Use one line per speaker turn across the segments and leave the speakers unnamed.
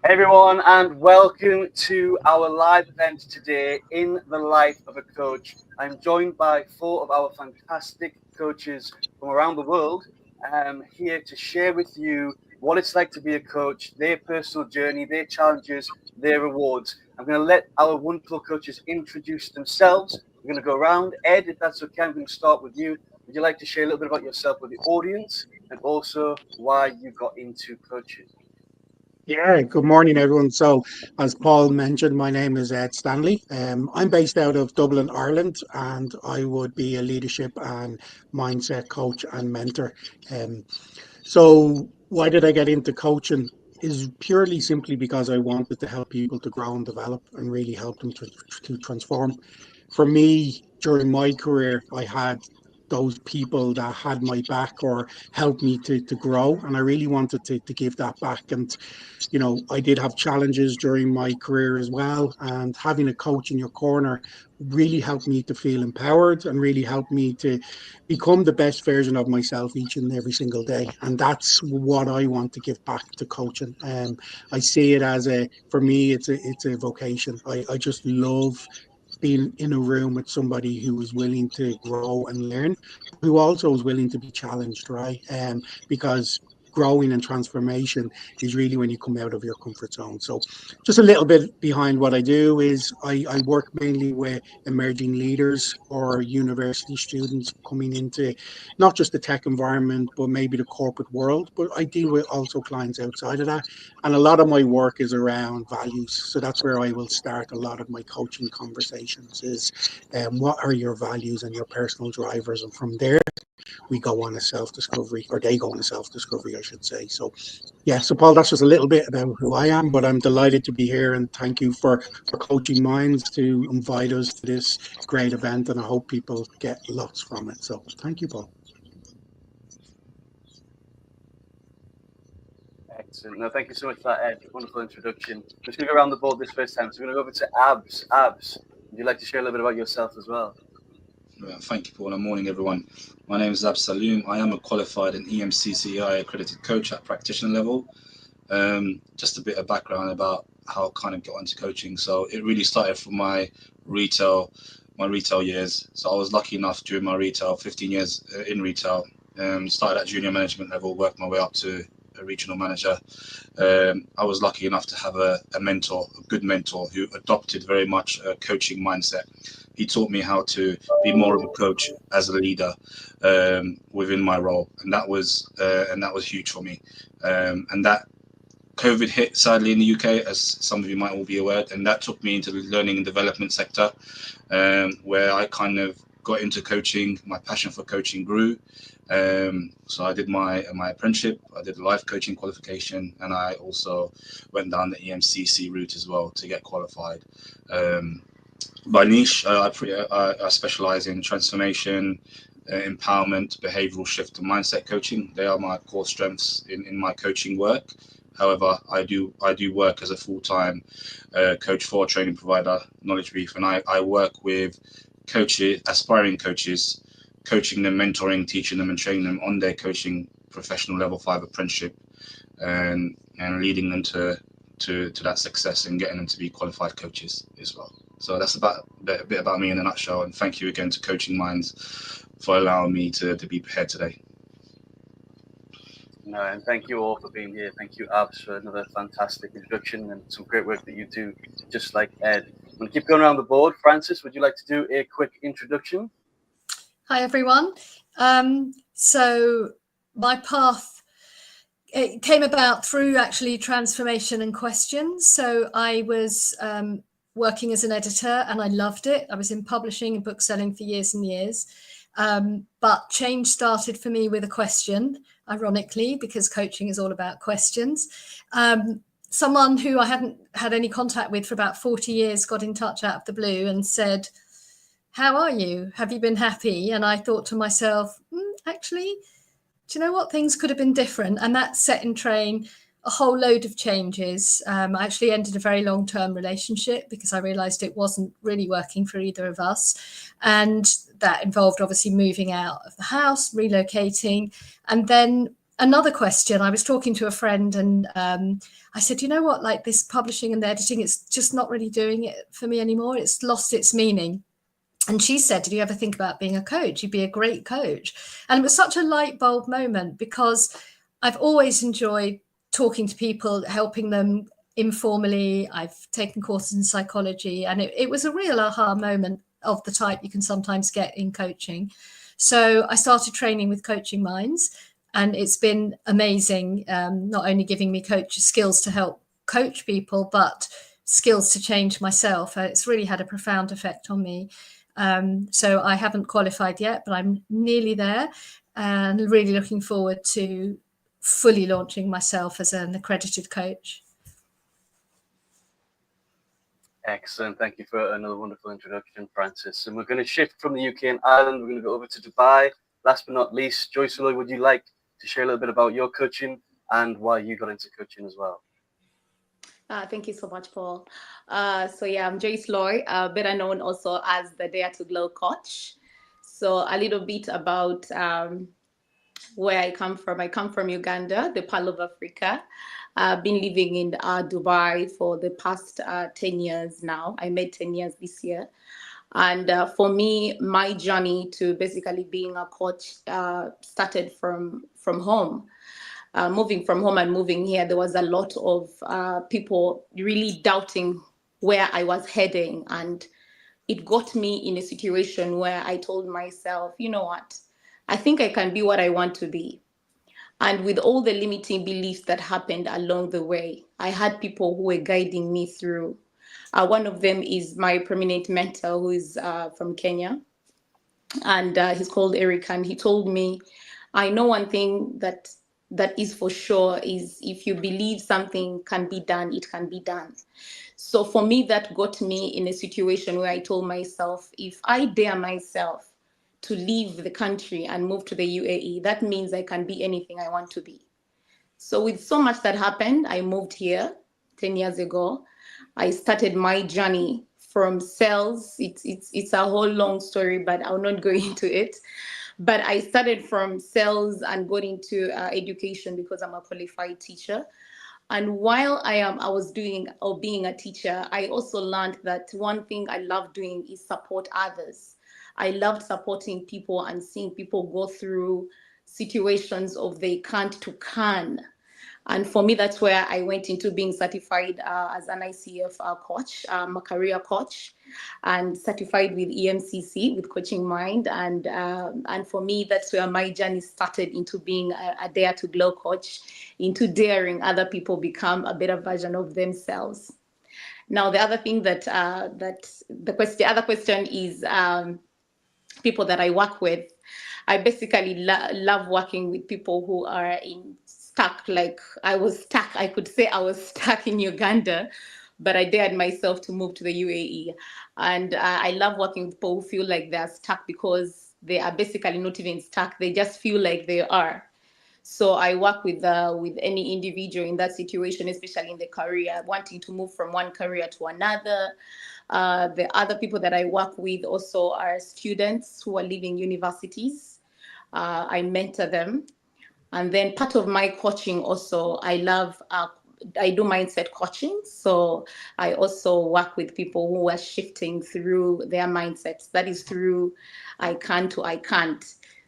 Everyone, and welcome to our live event today in the life of a coach. I'm joined by four of our fantastic coaches from around the world here to share with you what it's like to be a coach, their personal journey, their challenges, their rewards. I'm going to let our wonderful coaches introduce themselves. We're going to go around. Ed, if that's okay, I'm going to start with you. Would you like to share a little bit about yourself with the audience and also why you got into coaching?
Yeah, good morning, everyone. So, as Paul mentioned, my name is Ed Stanley. I'm based out of Dublin, Ireland, and I would be a leadership and mindset coach and mentor. So, why did I get into coaching? Is purely simply because I wanted to help people to grow and develop and really help them to transform. For me, during my career, I had those people that had my back or helped me to grow, and I really wanted to give that back. And I did have challenges during my career as well. And having a coach in your corner really helped me to feel empowered and really helped me to become the best version of myself each and every single day. And that's what I want to give back to coaching. I see it as for me, it's a vocation. I just love being in a room with somebody who is willing to grow and learn, who also is willing to be challenged, right? Because growing and transformation is really when you come out of your comfort zone. So just a little bit behind what I do is I work mainly with emerging leaders or university students coming into not just the tech environment, but maybe the corporate world. But I deal with also clients outside of that. And a lot of my work is around values. So that's where I will start a lot of my coaching conversations is what are your values and your personal drivers? And from there, we go on a self-discovery, or they go on a self-discovery, I should say. So, yeah, so Paul, that's just a little bit about who I am, but I'm delighted to be here and thank you for Coaching Minds to invite us to this great event, and I hope people get lots from it. So, thank you, Paul.
Excellent. No, thank you so much for that, Ed. Wonderful introduction. I'm just going to go around the board this first time. So we're going to go over to Abs. Abs, would you like to share a little bit about yourself as well?
Thank you, Paul. Good morning, everyone. My name is Ab Saloom. I am a qualified and EMCCI accredited coach at practitioner level. Just a bit of background about how I kind of got into coaching. So it really started from my retail years. So I was lucky enough during my 15 years in retail. Started at junior management level, worked my way up to a regional manager. I was lucky enough to have a mentor, a good mentor, who adopted very much a coaching mindset. He taught me how to be more of a coach as a leader within my role, and that was huge for me. And that COVID hit sadly in the UK, as some of you might all be aware, and that took me into the learning and development sector, where I kind of got into coaching. My passion for coaching grew. So I did my apprenticeship, I did a life coaching qualification, and I also went down the EMCC route as well to get qualified. By niche, I specialize in transformation, empowerment, behavioral shift, and mindset coaching. They are my core strengths in my coaching work. However, I do work as a full-time coach for a training provider, Knowledge Brief, and I work with coaches, aspiring coaches, coaching them, mentoring, teaching them, and training them on their coaching professional level 5 apprenticeship, and leading them to that success and getting them to be qualified coaches as well. So that's about a bit about me in a nutshell. And thank you again to Coaching Minds for allowing me to be prepared today.
No, and thank you all for being here. Thank you, Abs, for another fantastic introduction and some great work that you do, just like Ed. I'm going to keep going around the board. Francis, would you like to do a quick introduction?
Hi, everyone. So my path, it came about through actually transformation and questions. So I was working as an editor and I loved it. I was in publishing and book selling for years and years. But change started for me with a question, ironically, because coaching is all about questions. Someone who I hadn't had any contact with for about 40 years got in touch out of the blue and said, "How are you? Have you been happy?" And I thought to myself, actually, do you know what? Things could have been different. And that set in train a whole load of changes. I actually ended a very long-term relationship because I realized it wasn't really working for either of us. And that involved obviously moving out of the house, relocating. And then another question. I was talking to a friend and I said, you know what, like this publishing and the editing, it's just not really doing it for me anymore. It's lost its meaning. And she said, did you ever think about being a coach? You'd be a great coach. And it was such a light bulb moment, because I've always enjoyed talking to people, helping them informally. I've taken courses in psychology, and it was a real aha moment of the type you can sometimes get in coaching. So I started training with Coaching Minds, and it's been amazing, not only giving me coach skills to help coach people, but skills to change myself. It's really had a profound effect on me. So I haven't qualified yet, but I'm nearly there, and really looking forward to fully launching myself as an accredited coach.
Excellent. Thank you for another wonderful introduction, Frances. And we're going to shift from the UK and Ireland. We're going to go over to Dubai. Last but not least, Joyce Loy, would you like to share a little bit about your coaching and why you got into coaching as well?
Thank you so much, Paul. So yeah, I'm Joyce Loy, better known also as the Dare to Glow coach. So a little bit about where I come from. I come from Uganda, the Pearl of Africa. I've been living in Dubai for the past 10 years now. I made 10 years this year. And for me, my journey to basically being a coach started from home. Moving from home and moving here, there was a lot of people really doubting where I was heading. And it got me in a situation where I told myself, you know what, I think I can be what I want to be. And with all the limiting beliefs that happened along the way, I had people who were guiding me through. One of them is my prominent mentor, who is from Kenya. And he's called Eric. And he told me, I know one thing that is for sure is if you believe something can be done, it can be done. So for me, that got me in a situation where I told myself, if I dare myself to leave the country and move to the UAE, that means I can be anything I want to be. So with so much that happened, I moved here 10 years ago. I started my journey from sales. It's a whole long story, but I'll not go into it. But I started from sales and got into education because I'm a qualified teacher. And while I was doing or being a teacher, I also learned that one thing I love doing is support others. I loved supporting people and seeing people go through situations of they can't to can. And for me, that's where I went into being certified as an ICF coach, a career coach, and certified with EMCC, with Coaching Mind. And for me, that's where my journey started into being a Dare to Glow coach, into daring other people become a better version of themselves. Now, the other thing the other question is people that I work with. I basically love working with people who are stuck. Like I was stuck. I could say I was stuck in Uganda, but I dared myself to move to the UAE. And I love working with people who feel like they're stuck because they are basically not even stuck. They just feel like they are. So I work with any individual in that situation, especially in the career, wanting to move from one career to another. The other people that I work with also are students who are leaving universities. I mentor them. And then part of my coaching also, I do mindset coaching. So I also work with people who are shifting through their mindsets. That is through I can to I can't,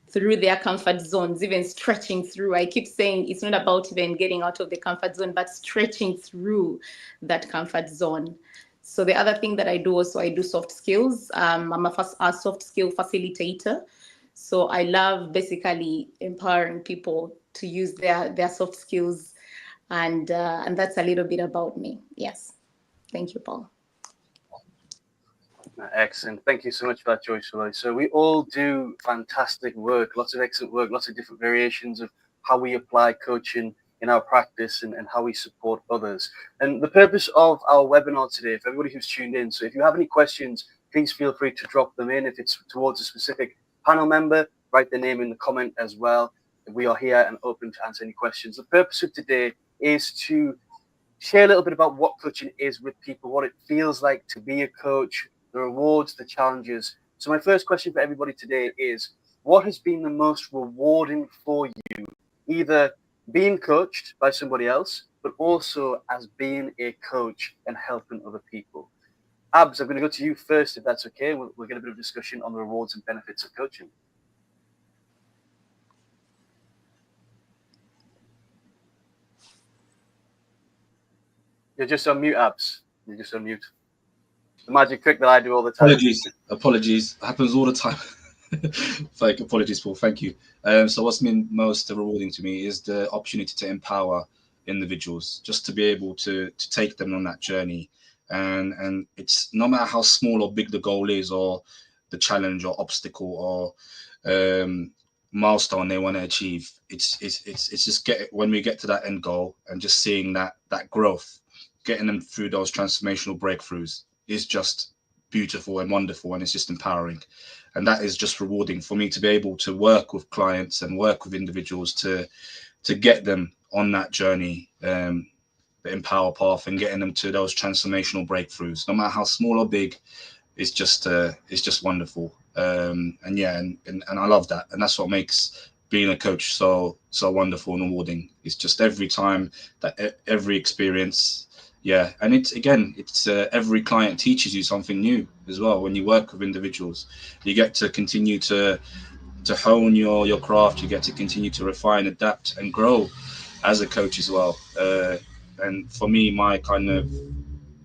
through their comfort zones, even stretching through. I keep saying it's not about even getting out of the comfort zone, but stretching through that comfort zone. So the other thing that I do also, I do soft skills. I'm a soft skill facilitator. So I love basically empowering people to use their soft skills. And that's a little bit about me. Yes. Thank you, Paul.
Excellent. Thank you so much for that, Joyce. So we all do fantastic work, lots of excellent work, lots of different variations of how we apply coaching in our practice and how we support others. And the purpose of our webinar today, for everybody who's tuned in, so if you have any questions, please feel free to drop them in. If it's towards a specific panel member, write their name in the comment as well. We are here and open to answer any questions. The purpose of today is to share a little bit about what coaching is with people, what it feels like to be a coach, the rewards, the challenges. So my first question for everybody today is, what has been the most rewarding for you, either being coached by somebody else, but also as being a coach and helping other people. Abs, I'm going to go to you first, if that's okay. We'll get a bit of discussion on the rewards and benefits of coaching. You're just on mute, Abs. You're just on mute. The magic trick that I do all the time.
Apologies. Happens all the time. Apologies, Paul. Thank you. So what's been most rewarding to me is the opportunity to empower individuals, just to be able to take them on that journey. And it's no matter how small or big the goal is, or the challenge or obstacle or milestone they want to achieve. It's just when we get to that end goal and just seeing that growth, getting them through those transformational breakthroughs is just beautiful and wonderful, and it's just empowering. And that is just rewarding for me to be able to work with clients and work with individuals to get them on that journey, the empower path, and getting them to those transformational breakthroughs, no matter how small or big. It's just wonderful. And I love that, and that's what makes being a coach so wonderful and rewarding. It's just every time, that every experience. Yeah, and it's every client teaches you something new as well. When you work with individuals, you get to continue to hone your craft. You get to continue to refine, adapt, and grow as a coach as well. And for me, my kind of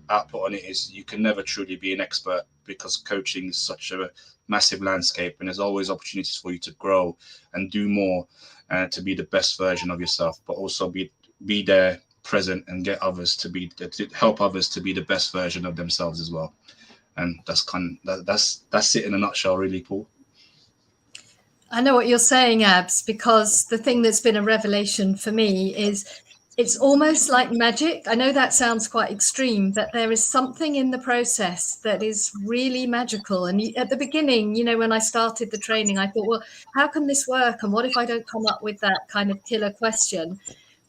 output on it is, you can never truly be an expert, because coaching is such a massive landscape, and there's always opportunities for you to grow and do more, and to be the best version of yourself, but also be there, present, and get others to help others to be the best version of themselves as well. And that's it in a nutshell, really, Paul.
I know what you're saying, Abs, because the thing that's been a revelation for me is it's almost like magic. I know that sounds quite extreme, but there is something in the process that is really magical. And at the beginning, when I started the training, I thought, well, how can this work? And what if I don't come up with that kind of killer question?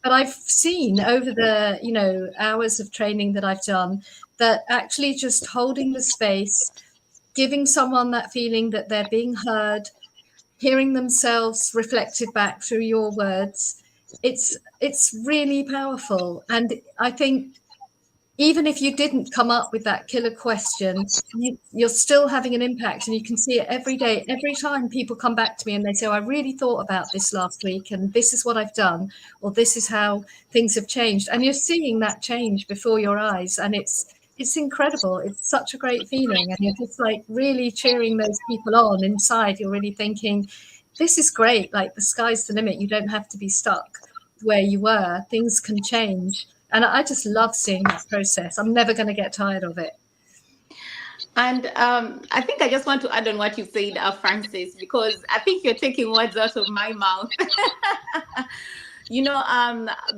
But I've seen over the, hours of training that I've done, that actually just holding the space, giving someone that feeling that they're being heard, hearing themselves reflected back through your words, it's really powerful. And I think even if you didn't come up with that killer question, you're still having an impact, and you can see it every day. Every time people come back to me and they say, I really thought about this last week, and this is what I've done, or this is how things have changed. And you're seeing that change before your eyes, and it's incredible. It's such a great feeling, and you're just like really cheering those people on inside. You're really thinking, this is great. Like, the sky's the limit. You don't have to be stuck where you were. Things can change. And I just love seeing that process. I'm never going to get tired of it.
And I think I just want to add on what you said, Francis, because I think you're taking words out of my mouth.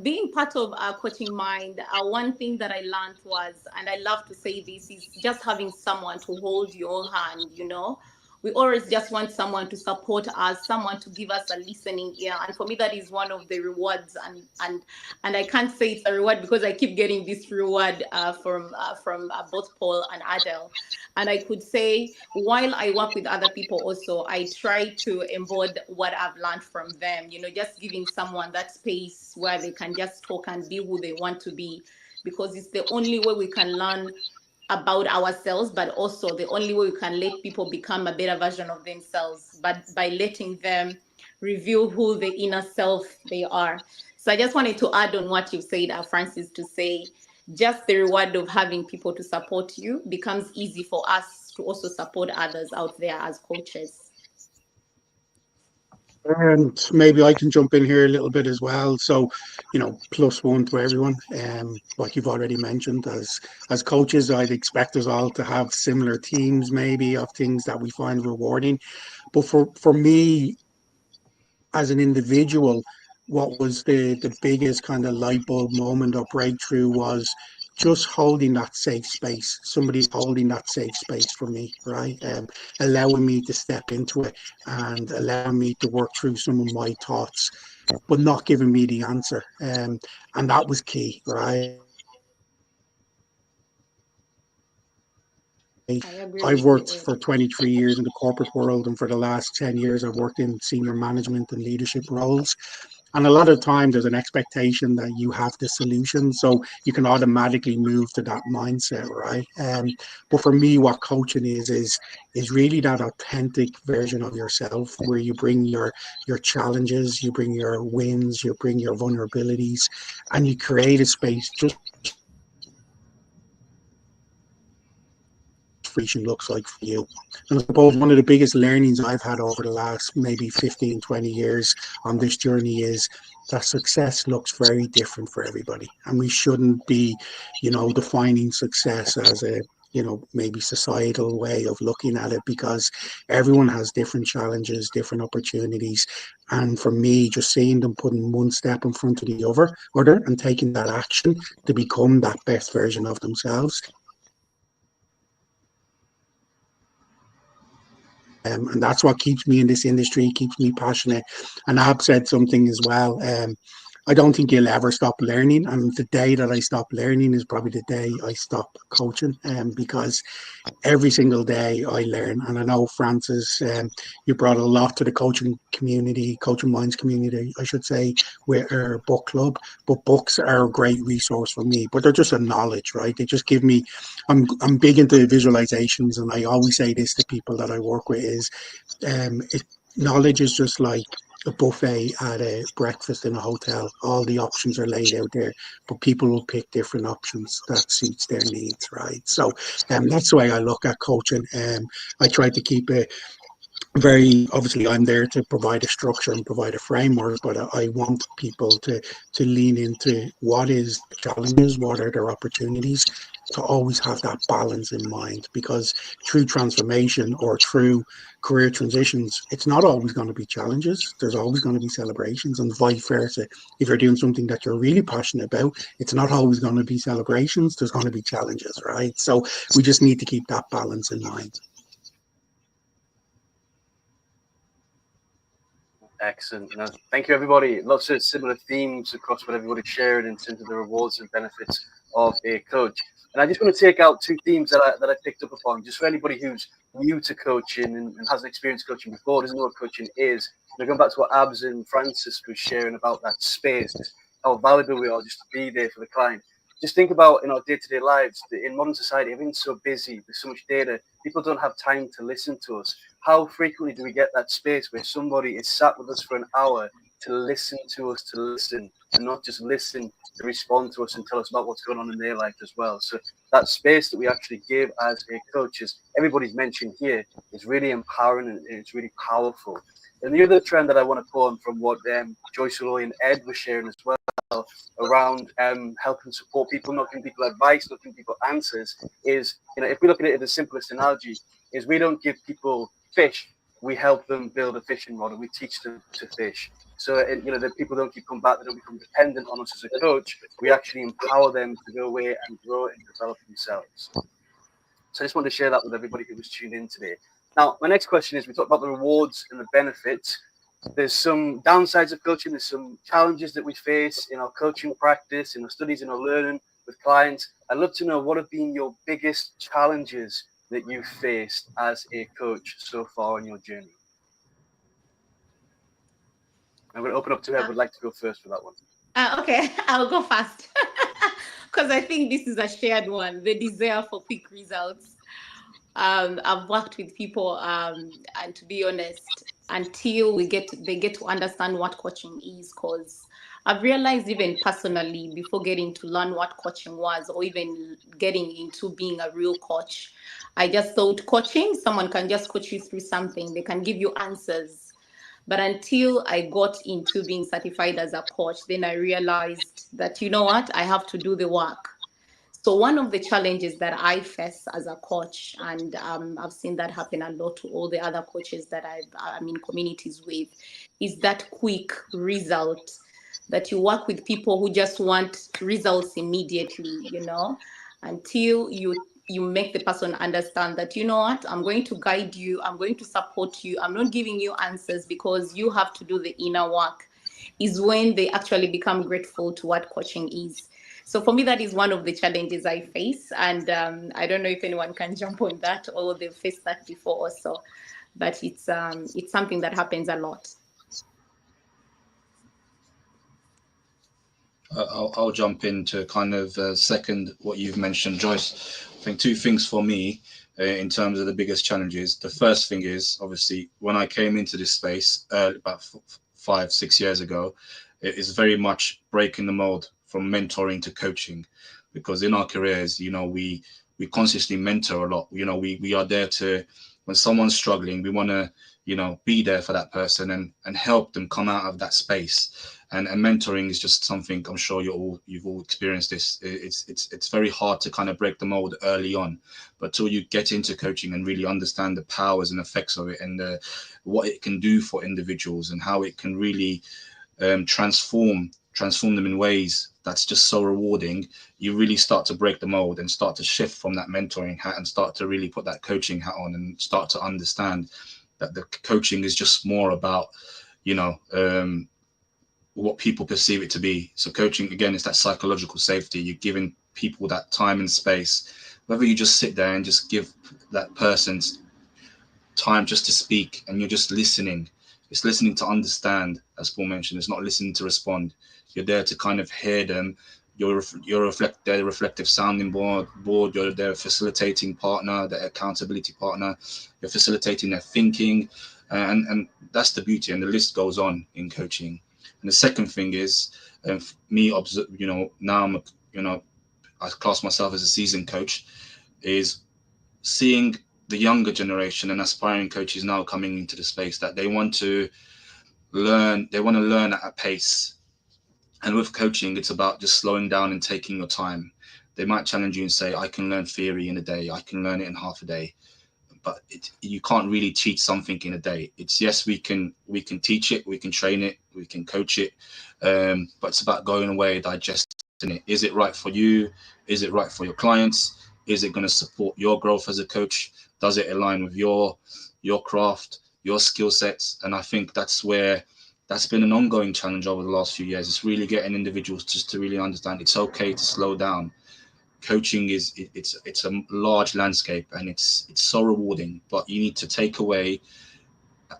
Being part of Coaching Mind, one thing that I learned was, and I love to say this, is just having someone to hold your hand. We always just want someone to support us, someone to give us a listening ear. And for me, that is one of the rewards. And I can't say it's a reward, because I keep getting this reward from both Paul and Adele. And I could say, while I work with other people also, I try to embody what I've learned from them, just giving someone that space where they can just talk and be who they want to be, because it's the only way we can learn about ourselves, but also the only way we can let people become a better version of themselves, but by letting them reveal who the inner self they are. So I just wanted to add on what you said, Francis, to say just the reward of having people to support you becomes easy for us to also support others out there as coaches.
And maybe I can jump in here a little bit as well. So, +1 to everyone. Like you've already mentioned, as coaches, I'd expect us all to have similar themes, maybe, of things that we find rewarding. But for me, as an individual, what was the biggest kind of light bulb moment or breakthrough was just holding that safe space. Somebody holding that safe space for me, right? Allowing me to step into it and allowing me to work through some of my thoughts, but not giving me the answer. And that was key, right? I've worked for 23 years in the corporate world, and for the last 10 years, I've worked in senior management and leadership roles. And a lot of times there's an expectation that you have the solution, so you can automatically move to that mindset, right? But for me, what coaching is really that authentic version of yourself, where you bring your challenges, you bring your wins, you bring your vulnerabilities, and you create a space just looks like for you. And I suppose one of the biggest learnings I've had over the last maybe 15, 20 years on this journey is that success looks very different for everybody. And we shouldn't be, defining success as a, maybe societal way of looking at it, because everyone has different challenges, different opportunities. And for me, just seeing them putting one step in front of the other and taking that action to become that best version of themselves. And that's what keeps me in this industry, keeps me passionate. And Ab said something as well. I don't think you'll ever stop learning. And the day that I stop learning is probably the day I stop coaching, because every single day I learn. And I know, Francis, you brought a lot to the coaching community, Coaching Minds community, I should say, with our book club. But books are a great resource for me, but they're just a knowledge, right? They just give me, I'm big into visualizations, and I always say this to people that I work with is, knowledge is just like a buffet at a breakfast in a hotel. All the options are laid out there, but people will pick different options that suits their needs, right? So that's the way I look at coaching. I try to keep it very, obviously I'm there to provide a structure and provide a framework, but I want people to lean into what is the challenges, what are their opportunities, to always have that balance in mind, because through transformation or through career transitions, it's not always going to be challenges. There's always going to be celebrations, and vice versa. If you're doing something that you're really passionate about, it's not always going to be celebrations. There's going to be challenges, right? So we just need to keep that balance in mind.
Excellent. No, thank you, everybody. Lots of similar themes across what everybody's sharing in terms of the rewards and benefits of a coach. And I just want to take out two themes that I picked up upon, just for anybody who's new to coaching and hasn't experienced coaching before, doesn't know what coaching is. Going back to what Abs and Francis was sharing about that space, how valuable we are just to be there for the client. Just think about in our day-to-day lives, in modern society, everything's so busy, there's so much data, people don't have time to listen to us. How frequently do we get that space where somebody is sat with us for an hour to listen to us, to listen, and not just listen, to respond to us and tell us about what's going on in their life as well? So that space that we actually give as a coach, as everybody's mentioned here, is really empowering and it's really powerful. And the other trend that I want to pull on from what Joyce Aloy and Ed were sharing as well, around helping support people, not giving people advice, not giving people answers, is, if we look at it in the simplest analogy, is we don't give people fish, we help them build a fishing rod, and we teach them to fish. So, that people don't keep coming back, they don't become dependent on us as a coach. We actually empower them to go away and grow and develop themselves. So I just wanted to share that with everybody who was tuned in today. Now, my next question is, we talked about the rewards and the benefits. There's some downsides of coaching. There's some challenges that we face in our coaching practice, in our studies, in our learning with clients. I'd love to know, what have been your biggest challenges that you've faced as a coach so far on your journey? I'm going to open up to whoever would like to go first for that one.
Okay, I'll go fast because I think this is a shared one, the desire for quick results. I've worked with people, and to be honest, until they get to understand what coaching is, because I've realized, even personally, before getting to learn what coaching was, or even getting into being a real coach, I just thought coaching, someone can just coach you through something, they can give you answers. But until I got into being certified as a coach, then I realized that, you know what, I have to do the work. So one of the challenges that I face as a coach, and I've seen that happen a lot to all the other coaches that I'm in communities with, is that quick result, that you work with people who just want results immediately, until you make the person understand that, you know what, I'm going to guide you, I'm going to support you, I'm not giving you answers because you have to do the inner work, is when they actually become grateful to what coaching is. So for me, that is one of the challenges I face. And I don't know if anyone can jump on that, or they've faced that before also, but it's something that happens a lot.
I'll jump in to kind of second what you've mentioned, Joyce. I think two things for me in terms of the biggest challenges. The first thing is obviously when I came into this space about 5-6 years ago, it is very much breaking the mold from mentoring to coaching, because in our careers, you know, we consciously mentor a lot. You know, we are there to, when someone's struggling, we want to, you know, be there for that person and help them come out of that space. And mentoring is just something I'm sure you've all experienced this. It's very hard to kind of break the mold early on, but till you get into coaching and really understand the powers and effects of it, and what it can do for individuals, and how it can really transform them in ways that's just so rewarding, you really start to break the mold and start to shift from that mentoring hat and start to really put that coaching hat on and start to understand that the coaching is just more about, you know, what people perceive it to be. So coaching, again, is that psychological safety. You're giving people that time and space, whether you just sit there and just give that person's time just to speak, and you're just listening. It's listening to understand, as Paul mentioned. It's not listening to respond. You're there to kind of hear them. You're their reflective sounding board. You're their facilitating partner, their accountability partner. You're facilitating their thinking, and that's the beauty. And the list goes on in coaching. And the second thing is, me, you know, now I'm, you know, I class myself as a seasoned coach, is seeing the younger generation and aspiring coaches now coming into the space, that they want to learn at a pace. And with coaching, it's about just slowing down and taking your time. They might challenge you and say, I can learn theory in a day, I can learn it in half a day. But you can't really teach something in a day. It's, yes, we can teach it, we can train it, we can coach it, but it's about going away, digesting it. Is it right for you? Is it right for your clients? Is it going to support your growth as a coach? Does it align with your craft, your skill sets? And I think that's been an ongoing challenge over the last few years. It's really getting individuals just to really understand it's okay to slow down. Coaching it's a large landscape, and it's so rewarding, but you need to take away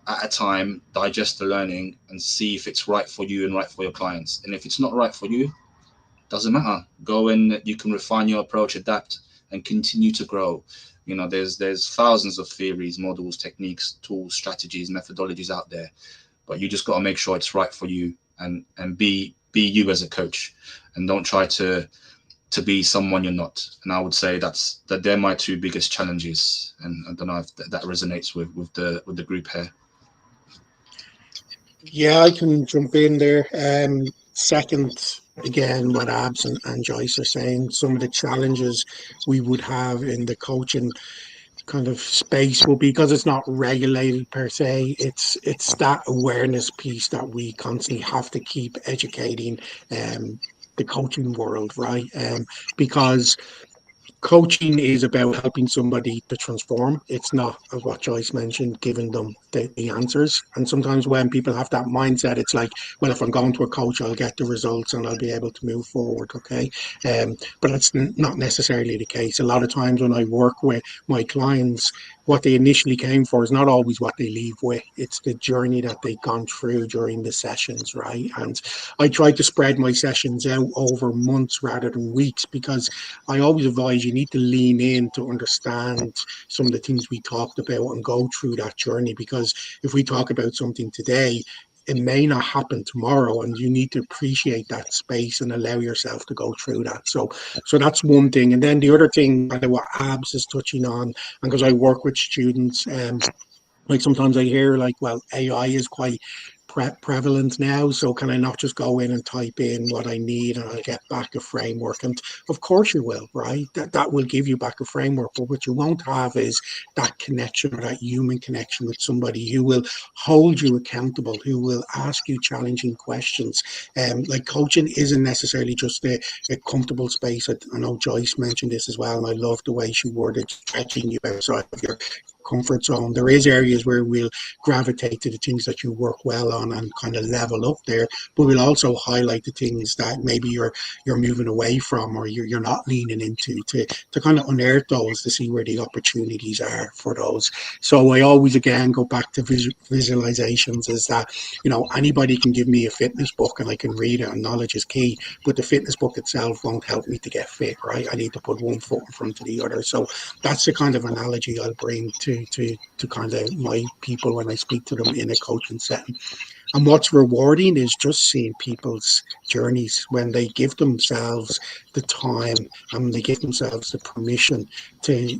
at a time, digest the learning, and see if it's right for you and right for your clients. And if it's not right for you, doesn't matter. Go in, you can refine your approach, adapt, and continue to grow. You know, there's thousands of theories, models, techniques, tools, strategies, methodologies out there, but you just got to make sure it's right for you, and be you as a coach, and don't try to be someone you're not. And I would say that they're my two biggest challenges, and I don't know if that resonates with the group here.
Yeah, I can jump in there. Second, again, what Abs and Joyce are saying, some of the challenges we would have in the coaching kind of space will be, because it's not regulated per se, it's that awareness piece that we constantly have to keep educating the coaching world, right? Because coaching is about helping somebody to transform. It's not, as what Joyce mentioned, giving them the answers. And sometimes when people have that mindset, it's like, well, if I'm going to a coach, I'll get the results and I'll be able to move forward. Okay. But it's not necessarily the case. A lot of times when I work with my clients, what they initially came for is not always what they leave with. It's the journey that they've gone through during the sessions, right? And I try to spread my sessions out over months rather than weeks, because I always advise you need to lean in to understand some of the things we talked about and go through that journey. Because if we talk about something today, it may not happen tomorrow, and you need to appreciate that space and allow yourself to go through that. So that's one thing. And then the other thing, kind of what Abs is touching on, and because I work with students, like sometimes I hear like, well, AI is quite prevalent now, so can I not just go in and type in what I need and I'll get back a framework? And of course you will, right? That will give you back a framework, but what you won't have is that connection, or that human connection with somebody who will hold you accountable, who will ask you challenging questions. Like coaching isn't necessarily just a comfortable space. I know Joyce mentioned this as well, and I love the way she worded, stretching you outside of your comfort zone. There is areas where we'll gravitate to the things that you work well on and kind of level up there, but we'll also highlight the things that maybe you're moving away from, or you're not leaning into, to kind of unearth those, to see where the opportunities are for those. So I always again go back to visualizations, is that, you know, anybody can give me a fitness book and I can read it, and knowledge is key, but the fitness book itself won't help me to get fit, right? I need to put one foot in front of the other. So that's the kind of analogy I'll bring to kind of my people when I speak to them in a coaching setting. And what's rewarding is just seeing people's journeys when they give themselves the time and they give themselves the permission to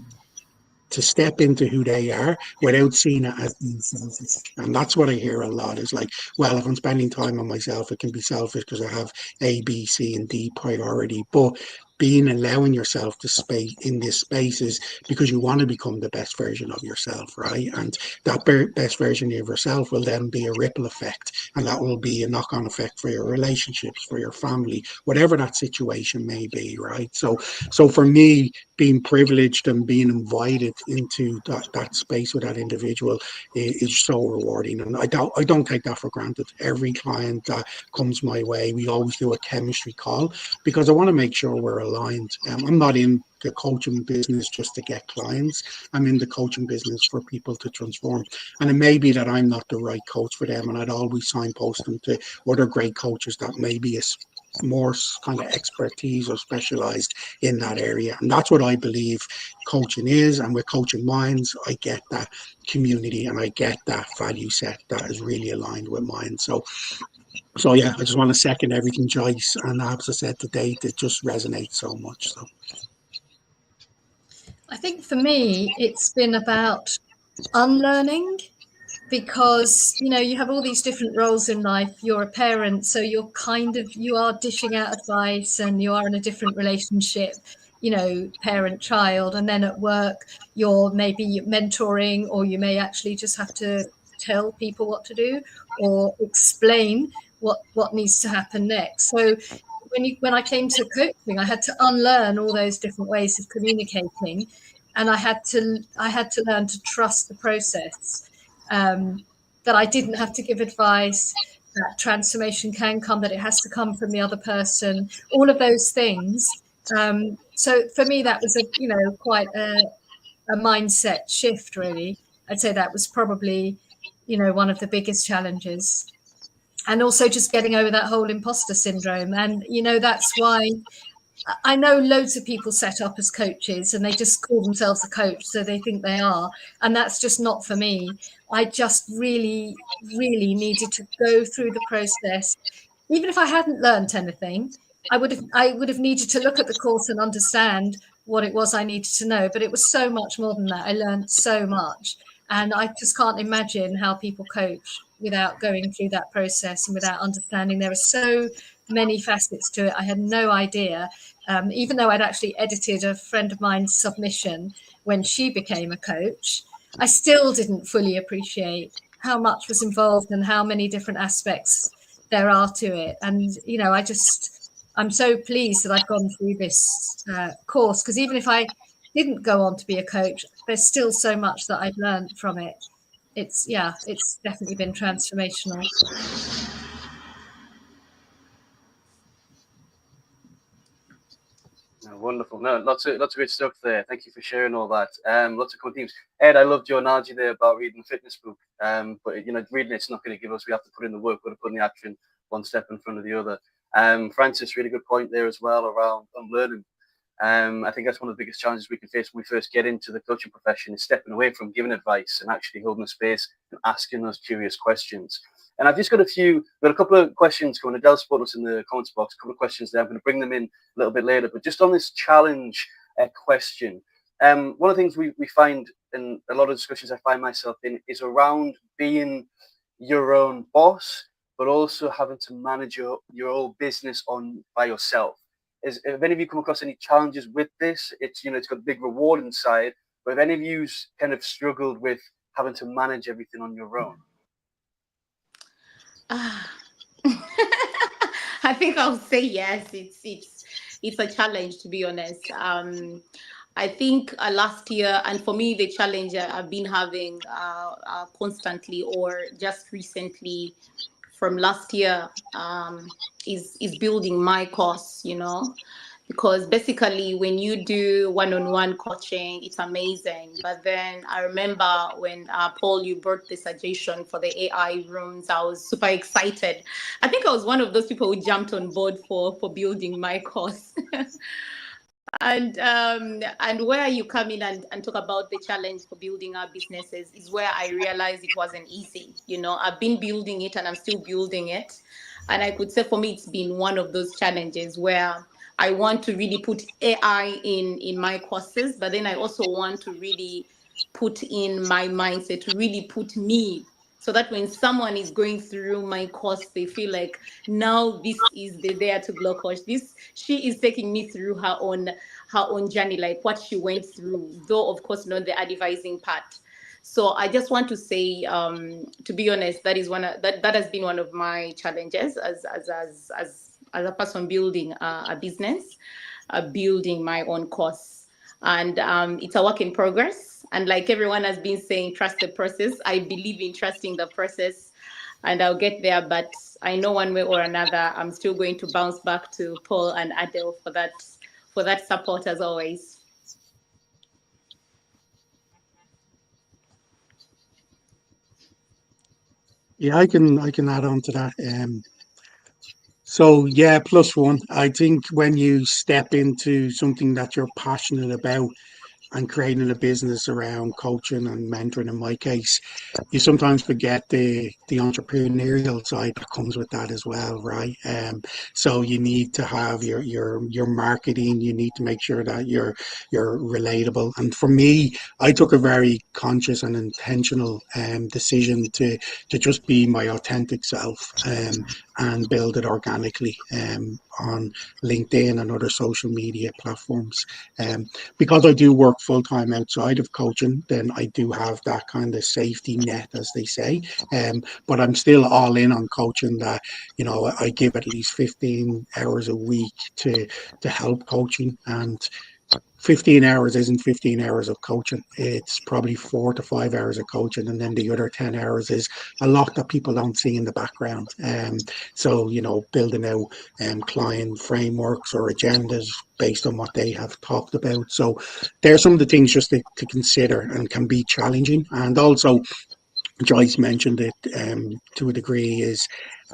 step into who they are without seeing it as being selfish. And that's what I hear a lot, is like, well, if I'm spending time on myself, it can be selfish because I have A, B, C, and D priority. But allowing yourself to space in this space is because you want to become the best version of yourself, right? And that best version of yourself will then be a ripple effect, and that will be a knock-on effect for your relationships, for your family, whatever that situation may be, right? So for me, being privileged and being invited into that space with that individual is so rewarding, and I don't take that for granted. Every client that comes my way, we always do a chemistry call, because I want to make sure we're aligned. I'm not in the coaching business just to get clients. I'm in the coaching business for people to transform. And it may be that I'm not the right coach for them, and I'd always signpost them to other great coaches that may be more kind of expertise or specialized in that area. And that's what I believe coaching is. And with Coaching Minds, I get that community and I get that value set that is really aligned with mine. So yeah, I just want to second everything Joyce and Absa said today. It just resonates so much. So
I think for me, it's been about unlearning, because, you know, you have all these different roles in life. You're a parent, so you are dishing out advice, and you are in a different relationship, you know, parent-child. And then at work, you're maybe mentoring, or you may actually just have to tell people what to do or explain what needs to happen next. So when I came to coaching, I had to unlearn all those different ways of communicating, and I had to learn to trust the process. That I didn't have to give advice, that transformation can come, that it has to come from the other person, all of those things. So for me, that was quite a mindset shift, really. I'd say that was probably, one of the biggest challenges. And also just getting over that whole imposter syndrome. And, that's why I know loads of people set up as coaches and they just call themselves a coach, so they think they are. And that's just not for me. I just really, really needed to go through the process. Even if I hadn't learned anything, I would have needed to look at the course and understand what it was I needed to know. But it was so much more than that. I learned so much. And I just can't imagine how people coach without going through that process and without understanding. There are so many facets to it. I had no idea. Even though I'd actually edited a friend of mine's submission when she became a coach, I still didn't fully appreciate how much was involved and how many different aspects there are to it. And, I'm so pleased that I've gone through this course, because even if I didn't go on to be a coach, there's still so much that I've learned from it. It's definitely been transformational.
Wonderful. No, lots of great stuff there. Thank you for sharing all that. Lots of cool themes. Ed, I loved your analogy there about reading the fitness book. But reading it's not going to give us. We have to put in the work. We've got to put in the action, one step in front of the other. Francis, really good point there as well around unlearning. I think that's one of the biggest challenges we can face when we first get into the coaching profession, is stepping away from giving advice and actually holding a space and asking those curious questions. And I've just got a couple of questions coming. Adele spotted us in the comments box, a couple of questions there. I'm going to bring them in a little bit later, but just on this challenge question, one of the things we find in a lot of discussions I find myself in is around being your own boss, but also having to manage your own business by yourself. Have any of you come across any challenges with this? It's got a big reward inside, but have any of you kind of struggled with having to manage everything on your own?
I think I'll say yes. It's a challenge, to be honest. I think last year, and for me, the challenge I've been having constantly or just recently from last year is building my course, you know, because basically when you do one-on-one coaching, it's amazing. But then I remember when Paul, you brought the suggestion for the AI rooms, I was super excited. I think I was one of those people who jumped on board for building my course. And where you come in and talk about the challenge for building our businesses is where I realized it wasn't easy. You know, I've been building it and I'm still building it. And I could say for me, it's been one of those challenges where I want to really put AI in my courses, but then I also want to really put in my mindset to really put me, so that when someone is going through my course, they feel like now this is the Dare to Glow coach. She is taking me through her own journey, like what she went through, though of course not the advising part. So I just want to say, to be honest, that has been one of my challenges as a person building a business, building my own course, and it's a work in progress. And like everyone has been saying, trust the process. I believe in trusting the process, and I'll get there. But I know one way or another, I'm still going to bounce back to Paul and Adele for that support as always.
Yeah, I can add on to that. So yeah, plus one. I think when you step into something that you're passionate about and creating a business around coaching and mentoring, in my case, you sometimes forget the entrepreneurial side that comes with that as well, right? So you need to have your marketing. You need to make sure that you're relatable. And for me, I took a very conscious and intentional decision to just be my authentic self and build it organically on LinkedIn and other social media platforms. Because I do work full time outside of coaching, then I do have that kind of safety net, as they say. But I'm still all in on coaching. That I give at least 15 hours a week to help coaching, and 15 hours isn't 15 hours of coaching. It's probably 4 to 5 hours of coaching, and then the other 10 hours is a lot that people don't see in the background. So building out client frameworks or agendas based on what they have talked about. So there's some of the things just to consider and can be challenging. And also, Joyce mentioned it to a degree, is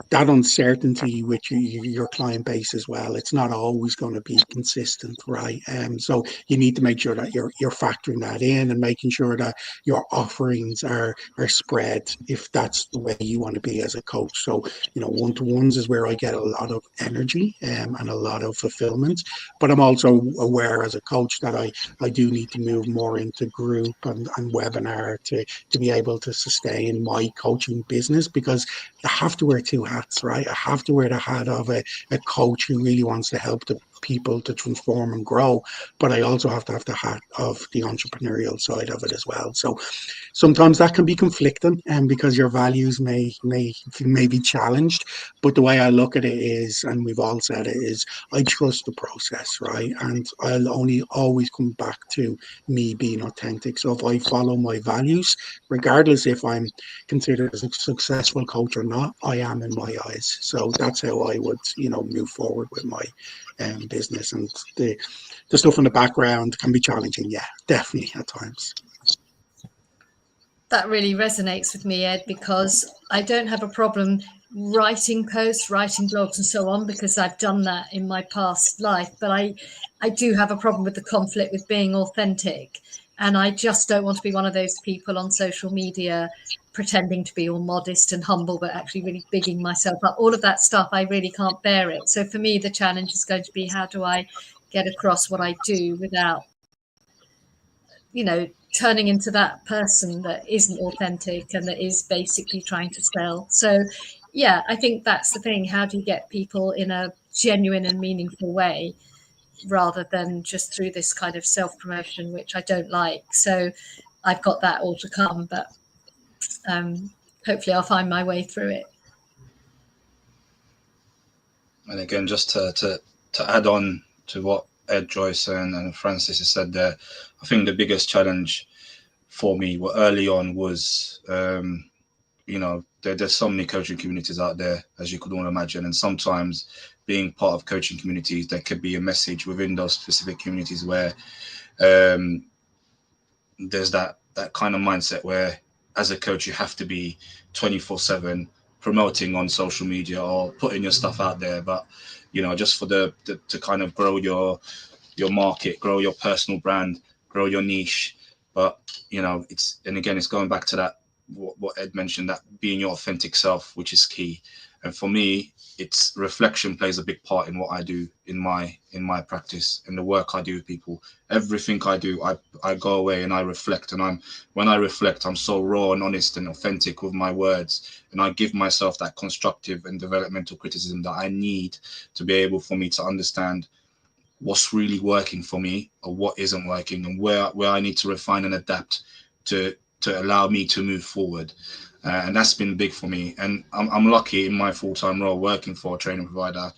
that uncertainty with your client base as well. It's not always going to be consistent, right? So you need to make sure that you're factoring that in and making sure that your offerings are spread, if that's the way you want to be as a coach. So one-to-ones is where I get a lot of energy and a lot of fulfillment, but I'm also aware as a coach that I do need to move more into group and webinar to be able to sustain my coaching business, because I have to wear two hats, right? I have to wear the hat of a coach who really wants to help the people to transform and grow, but I also have to have the hat of the entrepreneurial side of it as well. So sometimes that can be conflicting, and because your values may be challenged. But the way I look at it is, and we've all said it, is I trust the process, right? And I'll only always come back to me being authentic. So if I follow my values, regardless if I'm considered a successful coach or not, I am in my eyes. So that's how I would move forward with my business. And the stuff in the background can be challenging, yeah, definitely at times.
That really resonates with me, Ed, because I don't have a problem writing posts, writing blogs and so on, because I've done that in my past life. But I do have a problem with the conflict with being authentic. And I just don't want to be one of those people on social media pretending to be all modest and humble, but actually really bigging myself up. All of that stuff, I really can't bear it. So for me, the challenge is going to be, how do I get across what I do without, turning into that person that isn't authentic and that is basically trying to sell. So yeah, I think that's the thing. How do you get people in a genuine and meaningful way, rather than just through this kind of self-promotion, which I don't like? So I've got that all to come, but hopefully I'll find my way through it.
And again, just to add on to what Ed, Joyce, and Francis has said there, I think the biggest challenge for me early on was, there's so many coaching communities out there, as you could all imagine, and sometimes being part of coaching communities, there could be a message within those specific communities where there's that kind of mindset where, as a coach, you have to be 24/7 promoting on social media or putting your stuff out there. But just for to kind of grow your market, grow your personal brand, grow your niche. But it's going back to that what Ed mentioned, that being your authentic self, which is key. And for me, it's reflection plays a big part in what I do in my practice and the work I do with people. Everything I do, I go away and I reflect. And when I reflect, I'm so raw and honest and authentic with my words. And I give myself that constructive and developmental criticism that I need to be able for me to understand what's really working for me or what isn't working, and where I need to refine and adapt to allow me to move forward. And that's been big for me. And I'm lucky in my full-time role working for a training provider,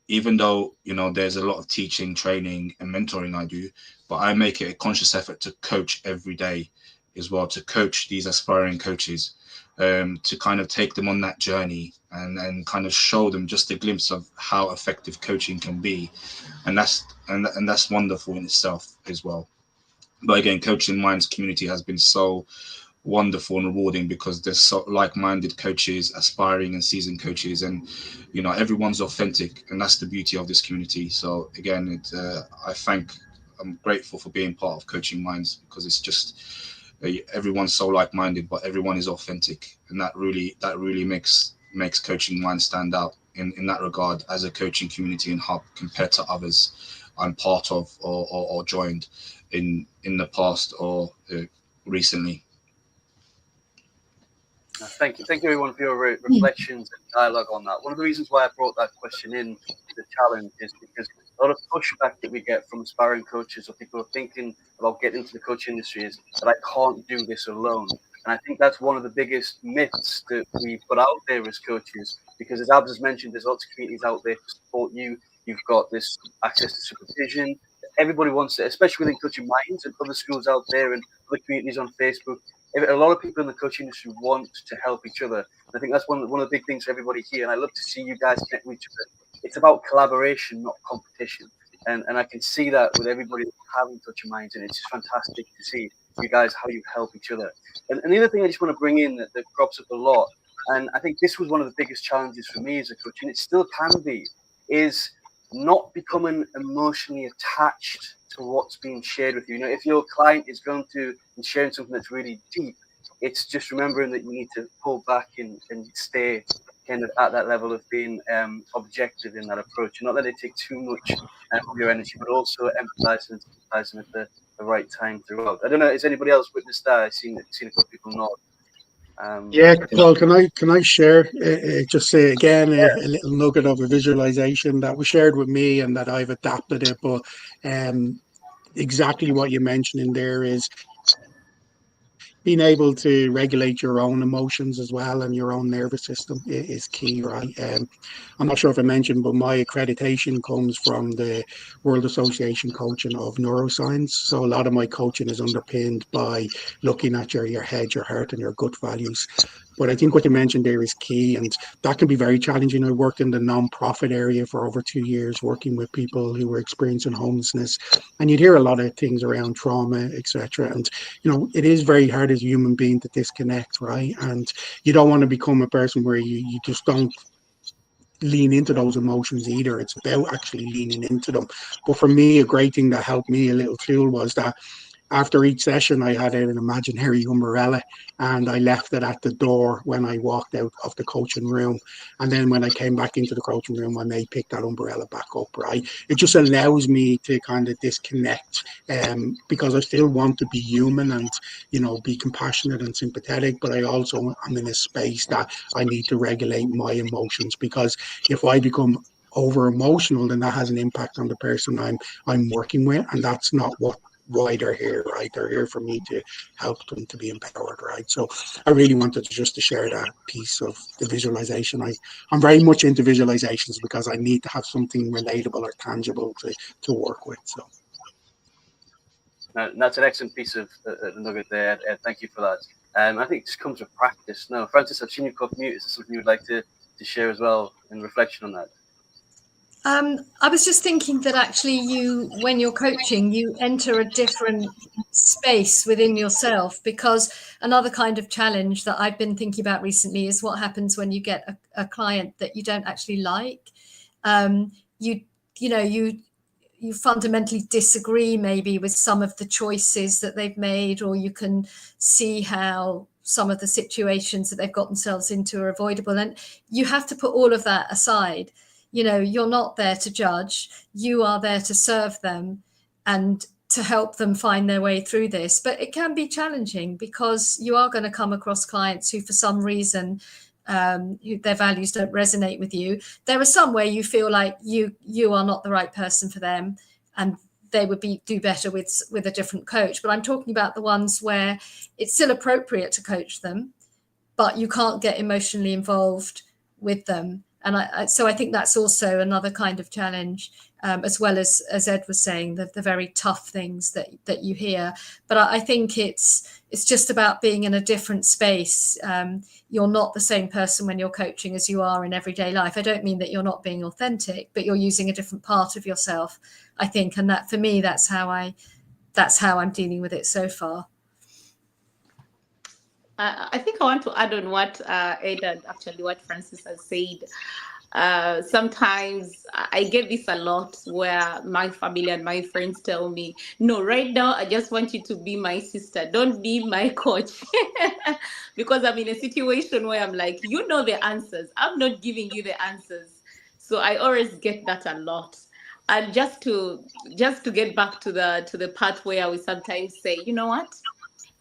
even though, there's a lot of teaching, training and mentoring I do, but I make it a conscious effort to coach every day as well, to coach these aspiring coaches, to kind of take them on that journey and kind of show them just a glimpse of how effective coaching can be. And that's wonderful in itself as well. But again, Coaching Minds community has been so wonderful and rewarding because there's so like-minded coaches, aspiring and seasoned coaches, and everyone's authentic, and that's the beauty of this community. So again, I'm grateful for being part of Coaching Minds, because it's just everyone's so like-minded, but everyone is authentic, and that really makes Coaching Minds stand out in that regard as a coaching community and hub compared to others I'm part of or joined in the past or recently.
Thank you everyone for your reflections and dialogue on that. One of the reasons why I brought that question in the challenge is because a lot of pushback that we get from aspiring coaches or people who are thinking about getting into the coaching industry is that I can't do this alone. And I think that's one of the biggest myths that we put out there as coaches, because as Abs has mentioned, there's lots of communities out there to support you. You've got this access to supervision. Everybody wants it, especially within Coaching Minds and other schools out there and other communities on Facebook. A lot of people in the coaching industry want to help each other. And I think that's one of the big things for everybody here. And I love to see you guys connect with each other. It's about collaboration, not competition. And I can see that with everybody having Coaching Minds, and it's just fantastic to see you guys, how you help each other. And the other thing I just want to bring in that crops up a lot, and I think this was one of the biggest challenges for me as a coach, and it still can be, is not becoming emotionally attached to what's being shared with you. If your client is going to and sharing something that's really deep, it's just remembering that you need to pull back and stay kind of at that level of being objective in that approach, and not let it take too much of your energy, but also empathizing and sympathizing at the right time throughout. I don't know, has anybody else witnessed that? I've seen a couple of people nod.
Yeah, Paul, can I share, just say again, a little nugget of a visualization that was shared with me and that I've adapted it, but exactly what you mentioned in there is being able to regulate your own emotions as well, and your own nervous system is key, right? I'm not sure if I mentioned, but my accreditation comes from the World Association Coaching of Neuroscience. So a lot of my coaching is underpinned by looking at your head, your heart, and your gut values. But I think what you mentioned there is key, and that can be very challenging. I worked in the non-profit area for over 2 years, working with people who were experiencing homelessness, and you'd hear a lot of things around trauma, etc. And it is very hard as a human being to disconnect, right? And you don't want to become a person where you just don't lean into those emotions either. It's about actually leaning into them. But for me, a great thing that helped me, a little tool, was that after each session, I had an imaginary umbrella, and I left it at the door when I walked out of the coaching room. And then when I came back into the coaching room, I may pick that umbrella back up, right? It just allows me to kind of disconnect, because I still want to be human and, be compassionate and sympathetic, but I also am in a space that I need to regulate my emotions, because if I become over emotional, then that has an impact on the person I'm working with, and that's not what why they're here, right? They're here for me to help them to be empowered, right? So I really wanted to share that piece of the visualization. I'm very much into visualizations because I need to have something relatable or tangible to work with. So
that's an excellent piece of nugget there. Thank you for that. I think it just comes with practice. Now, Francis, I've seen you off mute. Is there something you would like to share as well in reflection on that?
I was just thinking that actually when you're coaching, you enter a different space within yourself, because another kind of challenge that I've been thinking about recently is what happens when you get a client that you don't actually like. You fundamentally disagree maybe with some of the choices that they've made, or you can see how some of the situations that they've got themselves into are avoidable. And you have to put all of that aside. You're not there to judge. You are there to serve them and to help them find their way through this. But it can be challenging because you are going to come across clients who, for some reason, their values don't resonate with you. There are some where you feel like you are not the right person for them, and they would do better with a different coach. But I'm talking about the ones where it's still appropriate to coach them, but you can't get emotionally involved with them. And so I think that's also another kind of challenge, as well as Ed was saying, the very tough things that you hear. But I think it's just about being in a different space. You're not the same person when you're coaching as you are in everyday life. I don't mean that you're not being authentic, but you're using a different part of yourself, I think. And that, for me, that's how I'm dealing with it so far.
I think I want to add on what Ed and actually what Francis has said. Sometimes I get this a lot where my family and my friends tell me, no, right now I just want you to be my sister. Don't be my coach. Because I'm in a situation where I'm like, you know the answers. I'm not giving you the answers. So I always get that a lot. And just to get back to the part where we sometimes say, you know what?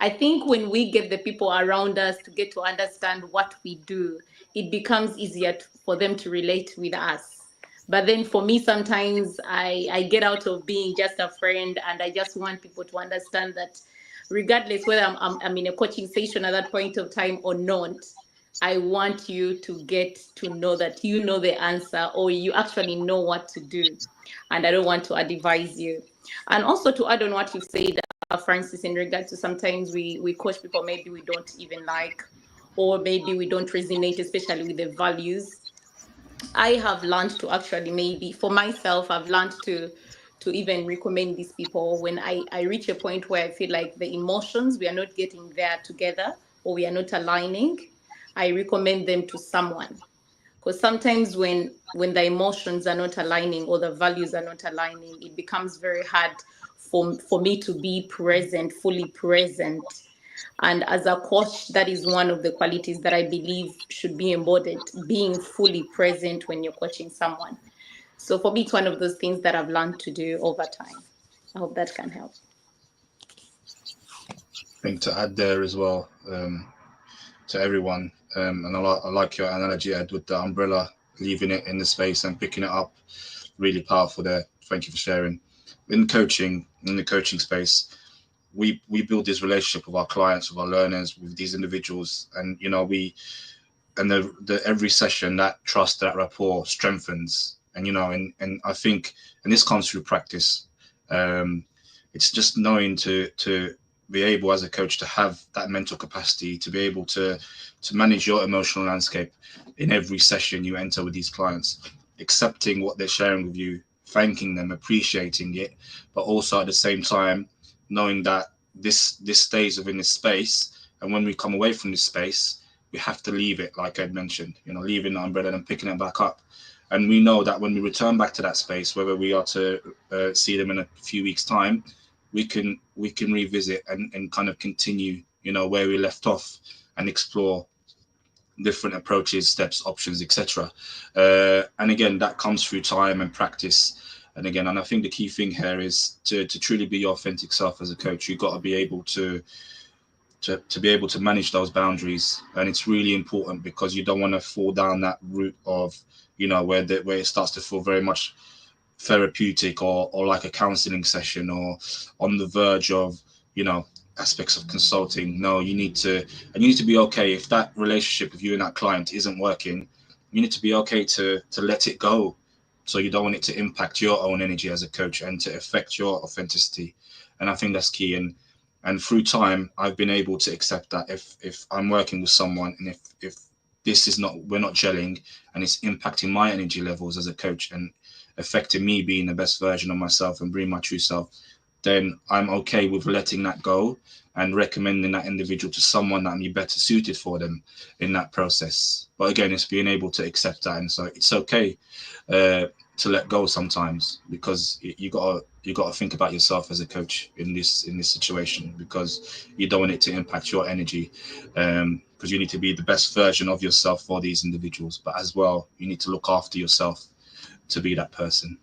I think when we get the people around us to get to understand what we do, it becomes easier for them to relate with us. But then for me, sometimes I get out of being just a friend, and I just want people to understand that regardless whether I'm in a coaching session at that point of time or not, I want you to get to know that you know the answer, or you actually know what to do. And I don't want to advise you. And also to add on what you said, Francis, in regard to sometimes we coach people maybe we don't even like, or maybe we don't resonate, especially with the values. I have learned to actually, maybe for myself, I've learned to even recommend these people when I reach a point where I feel like the emotions, we are not getting there together, or we are not aligning. I recommend them to someone. Because sometimes when the emotions are not aligning or the values are not aligning, it becomes very hard for me to be present, fully present. And as a coach, that is one of the qualities that I believe should be embodied, being fully present when you're coaching someone. So for me, it's one of those things that I've learned to do over time. I hope that can help.
I think to add there as well, to everyone, and I like your analogy, Ed, with the umbrella, leaving it in the space and picking it up. Really powerful there. Thank you for sharing. In coaching, in the coaching space, we build this relationship with our clients, with our learners, with these individuals, and every session, that trust, that rapport strengthens. And and I think, and this comes through practice. It's just knowing to be able as a coach to have that mental capacity to be able to manage your emotional landscape in every session you enter with these clients, accepting what they're sharing with you, thanking them, appreciating it, but also at the same time knowing that this stays within this space, and when we come away from this space, we have to leave it, like Ed mentioned, leaving the umbrella and picking it back up. And we know that when we return back to that space, whether we are to see them in a few weeks' time, we can revisit and kind of continue, where we left off, and explore different approaches, steps, options, etc. And again, that comes through time and practice. And again, and I think the key thing here is to truly be your authentic self as a coach. You've got to be able to be able to manage those boundaries, and it's really important because you don't want to fall down that route of where it starts to feel very much therapeutic or like a counseling session or on the verge of, you know, aspects of consulting. No, you need to be okay if that relationship with you and that client isn't working. You need to be okay to let it go, so you don't want it to impact your own energy as a coach and to affect your authenticity. And I think that's key. And through time, I've been able to accept that if I'm working with someone and if this is not, we're not gelling and it's impacting my energy levels as a coach and affecting me being the best version of myself and being my true self, then I'm okay with letting that go and recommending that individual to someone that may be better suited for them in that process. But again, it's being able to accept that. And so it's okay to let go sometimes, because you gotta think about yourself as a coach in this situation, because you don't want it to impact your energy, because you need to be the best version of yourself for these individuals, but as well you need to look after yourself to be that person.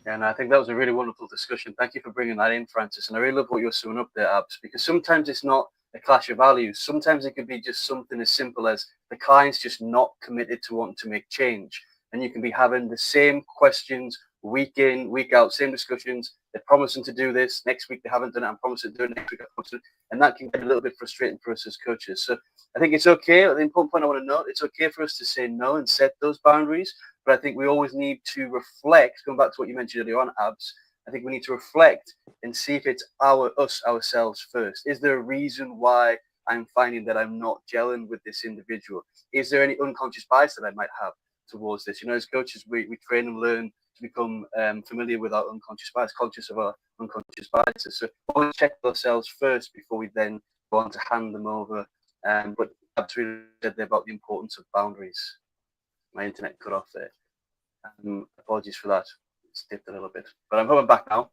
And I think that was a really wonderful discussion. Thank you for bringing that in, Francis. And I really love what you're summing up there, Abs, because sometimes it's not a clash of values. Sometimes it could be just something as simple as the client's just not committed to wanting to make change. And you can be having the same questions week in, week out, same discussions. They're promising to do this. Next week they haven't done it. I'm promising to do it next week. And that can get a little bit frustrating for us as coaches. So I think it's okay. The important point I want to note, it's okay for us to say no and set those boundaries. But I think we always need to reflect, going back to what you mentioned earlier on, Abs, I think we need to reflect and see if it's ourselves first. Is there a reason why I'm finding that I'm not gelling with this individual? Is there any unconscious bias that I might have towards this? You know, as coaches, we train and learn to become familiar with our unconscious bias, conscious of our unconscious biases. So we'll check ourselves first before we then go on to hand them over. But Abs really said there about the importance of boundaries. My internet cut off there. Apologies for that. It's dipped a little bit, but I'm hoping back now.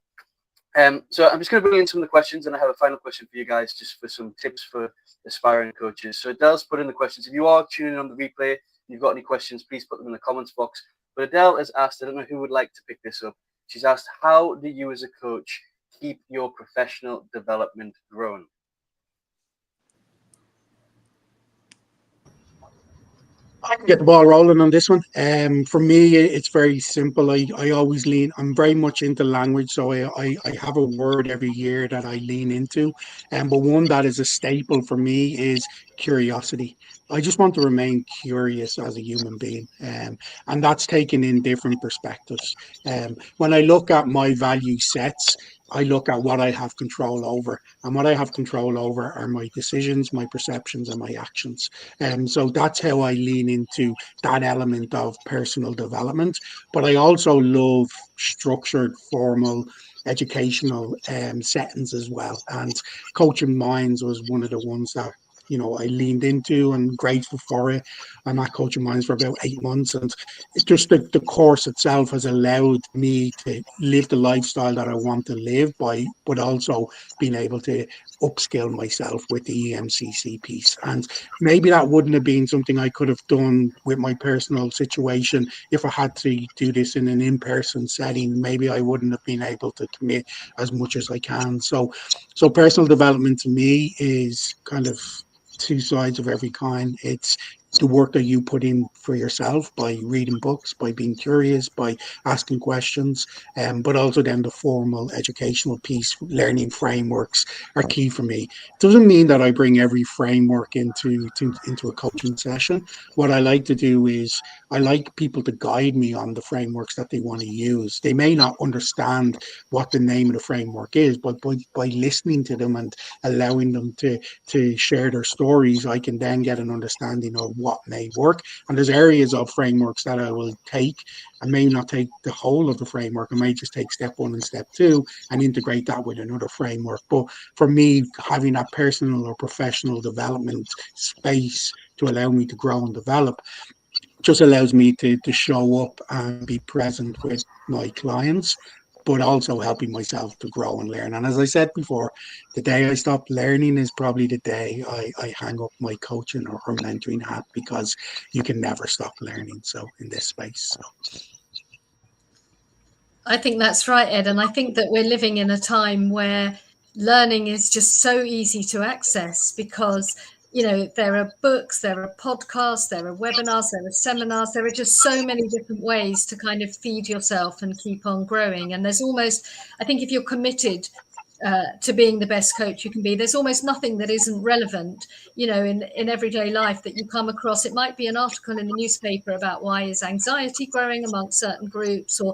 So I'm just going to bring in some of the questions, and I have a final question for you guys, just for some tips for aspiring coaches. So Adele's put in the questions. If you are tuning in on the replay, and you've got any questions, please put them in the comments box. But Adele has asked, I don't know who would like to pick this up. She's asked, how do you as a coach keep your professional development growing?
I can get the ball rolling on this one. For me, it's very simple. I always lean, I'm very much into language. So I have a word every year that I lean into. But one that is a staple for me is curiosity. I just want to remain curious as a human being. And that's taken in different perspectives. When I look at my value sets, I look at what I have control over. And what I have control over are my decisions, my perceptions, and my actions. So that's how I lean into that element of personal development. But I also love structured, formal, educational settings as well. And Coaching Minds was one of the ones that I leaned into and grateful for it. I'm at Coaching Minds for about 8 months, and it's just the course itself has allowed me to live the lifestyle that I want to live by, but also being able to upskill myself with the EMCC piece. And maybe that wouldn't have been something I could have done with my personal situation if I had to do this in an in-person setting. Maybe I wouldn't have been able to commit as much as I can. So personal development to me is kind of two sides of every coin. It's the work that you put in for yourself by reading books, by being curious, by asking questions, but also then the formal educational piece, learning frameworks are key for me. It doesn't mean that I bring every framework into a coaching session. What I like to do is I like people to guide me on the frameworks that they want to use. They may not understand what the name of the framework is, but by listening to them and allowing them to share their stories, I can then get an understanding of what may work. And there's areas of frameworks that I will take. I may not take the whole of the framework. I may just take step 1 and step 2 and integrate that with another framework. But for me, having that personal or professional development space to allow me to grow and develop just allows me to show up and be present with my clients, but also helping myself to grow and learn. And as I said before, the day I stop learning is probably the day I hang up my coaching or mentoring hat, because you can never stop learning. So in this space. So.
I think that's right, Ed. And I think that we're living in a time where learning is just so easy to access, because there are books, there are podcasts, there are webinars, there are seminars. There are just so many different ways to kind of feed yourself and keep on growing. And there's almost, I think if you're committed to being the best coach you can be, there's almost nothing that isn't relevant, in everyday life that you come across. It might be an article in the newspaper about why is anxiety growing amongst certain groups, or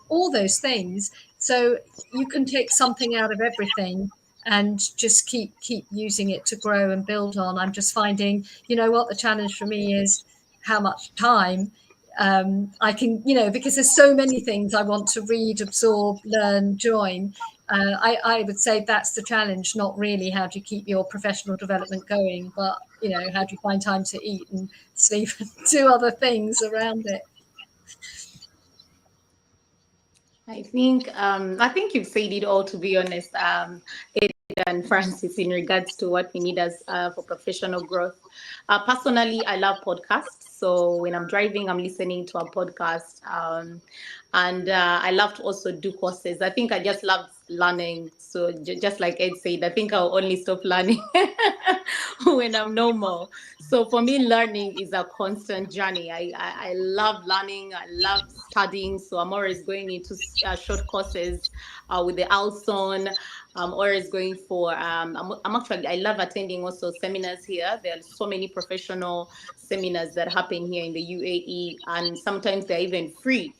all those things. So you can take something out of everything and just keep using it to grow and build on. I'm just finding, what the challenge for me is how much time I can, because there's so many things I want to read, absorb, learn, join. I would say that's the challenge, not really how do you keep your professional development going, but, how do you find time to eat and sleep and do other things around it?
I think you've said it all, to be honest, Ed and Francis, in regards to what we need as for professional growth. Personally, I love podcasts. So when I'm driving, I'm listening to a podcast. And I love to also do courses. I think I just love learning. So just like Ed said, I think I'll only stop learning when I'm normal. So for me, learning is a constant journey. I love learning. I love studying. So I'm always going into short courses with the Alson. I'm always going for, I love attending also seminars here. There are so many professional seminars that happen here in the UAE, and sometimes they're even free.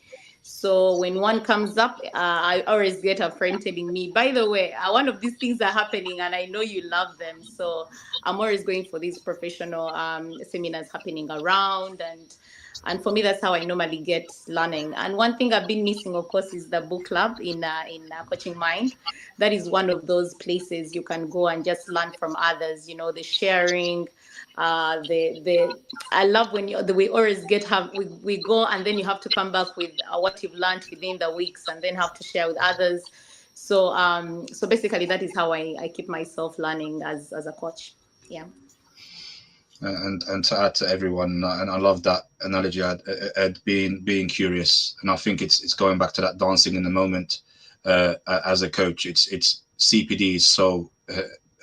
So when one comes up, I always get a friend telling me, by the way, one of these things are happening and I know you love them. So I'm always going for these professional seminars happening around. And for me, that's how I normally get learning. And one thing I've been missing, of course, is the book club in Coaching Mind. That is one of those places you can go and just learn from others, the sharing. I love when we always we go and then you have to come back with what you've learned within the weeks and then have to share with others. So basically that is how I keep myself learning as a coach. Yeah.
And to add to everyone, and I love that analogy, Ed, being curious, and I think it's going back to that dancing in the moment. As a coach, it's CPD is so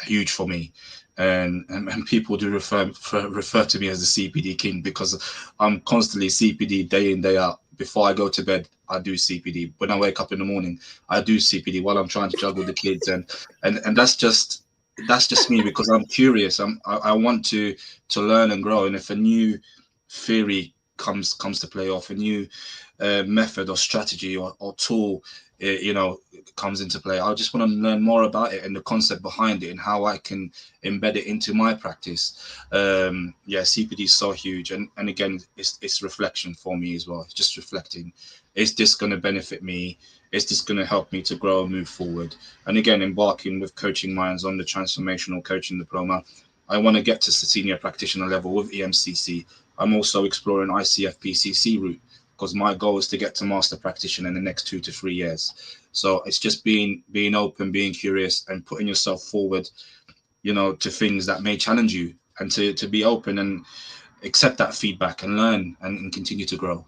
huge for me, and people do refer to me as the CPD king, because I'm constantly CPD day in day out. Before I go to bed, I do CPD. When I wake up in the morning, I do CPD while I'm trying to juggle the kids, and that's just me, because I'm curious. I want to learn and grow, and if a new theory comes to play off, a new method or strategy or tool, comes into play, I just want to learn more about it and the concept behind it and how I can embed it into my practice. CPD is so huge, and again, it's reflection for me as well. It's just reflecting. Is this going to benefit me? Is this going to help me to grow and move forward? And again, embarking with Coaching Minds on the transformational coaching diploma, I want to get to the senior practitioner level with EMCC. I'm also exploring ICF PCC route, because my goal is to get to master practitioner in the next 2 to 3 years. So it's just being open, being curious, and putting yourself forward, to things that may challenge you, and to be open and accept that feedback and learn and continue to grow.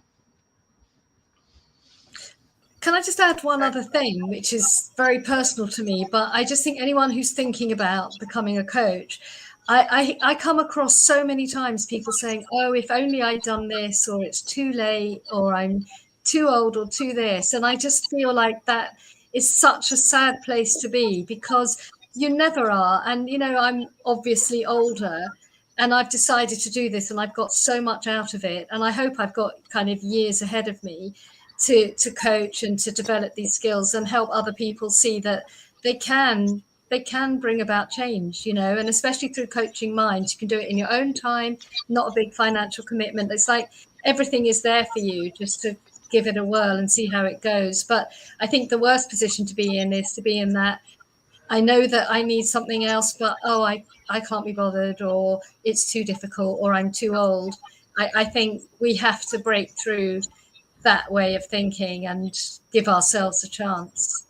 Can I just add one other thing, which is very personal to me, but I just think anyone who's thinking about becoming a coach, I come across so many times people saying, oh, if only I'd done this, or it's too late, or I'm too old, or too this. And I just feel like that is such a sad place to be, because you never are. And, I'm obviously older, and I've decided to do this, and I've got so much out of it. And I hope I've got kind of years ahead of me to coach and to develop these skills and help other people see that they can bring about change, and especially through Coaching Minds, you can do it in your own time, not a big financial commitment. It's like everything is there for you just to give it a whirl and see how it goes. But I think the worst position to be in is to be in that I know that I need something else, but I can't be bothered, or it's too difficult, or I'm too old. I think we have to break through that way of thinking and give ourselves a chance.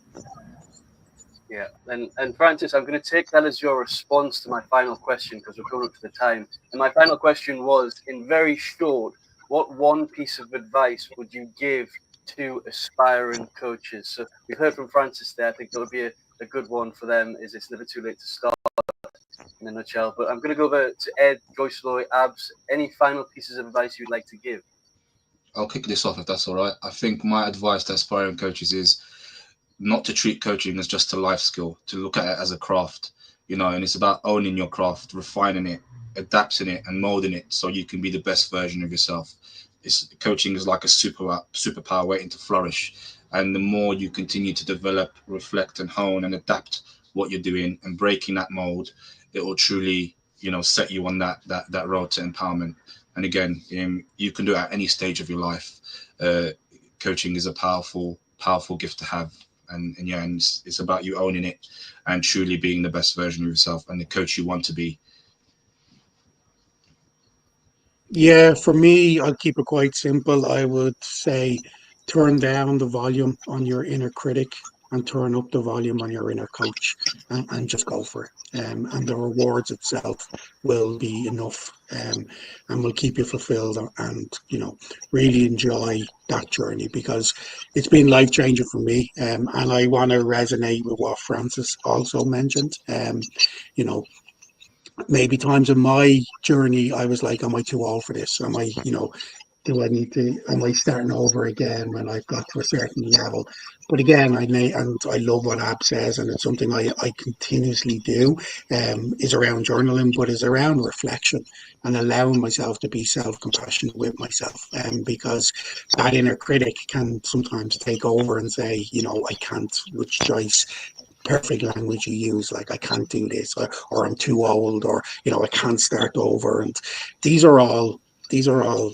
Yeah, and Francis, I'm going to take that as your response to my final question, because we're coming up to the time. And my final question was, in very short, what one piece of advice would you give to aspiring coaches? So we've heard from Francis there. I think that would be a good one for them, is it's never too late to start. in a nutshell. But I'm going to go over to Ed, Joyce, Loy, Abs. Any final pieces of advice you'd like to give?
I'll kick this off if that's all right. I think my advice to aspiring coaches is not to treat coaching as just a life skill, to look at it as a craft, you know, and it's about owning your craft, refining it, adapting it and molding it so you can be the best version of yourself. Coaching is like a superpower waiting to flourish. And the more you continue to develop, reflect and hone and adapt what you're doing and breaking that mold, it will truly, you know, set you on that road to empowerment. And again, you can do it at any stage of your life. Coaching is a powerful gift to have. And it's about you owning it and truly being the best version of yourself and the coach you want to be.
Yeah, for me, I'll keep it quite simple. I would say turn down the volume on your inner critic and turn up the volume on your inner coach, and just go for it. And the rewards itself will be enough, and will keep you fulfilled and, you know, really enjoy that journey, because it's been life changing for me. And I want to resonate with what Francis also mentioned. You know, maybe times in my journey, I was like, am I too old for this? Am I, you know, am I starting over again when I've got to a certain level? But again, I love what Ab says, and it's something I continuously do, is around journaling, but is around reflection and allowing myself to be self-compassionate with myself. Because that inner critic can sometimes take over and say, you know, I can't, which choice perfect language you use, like I can't do this, or I'm too old, or, you know, I can't start over. And these are all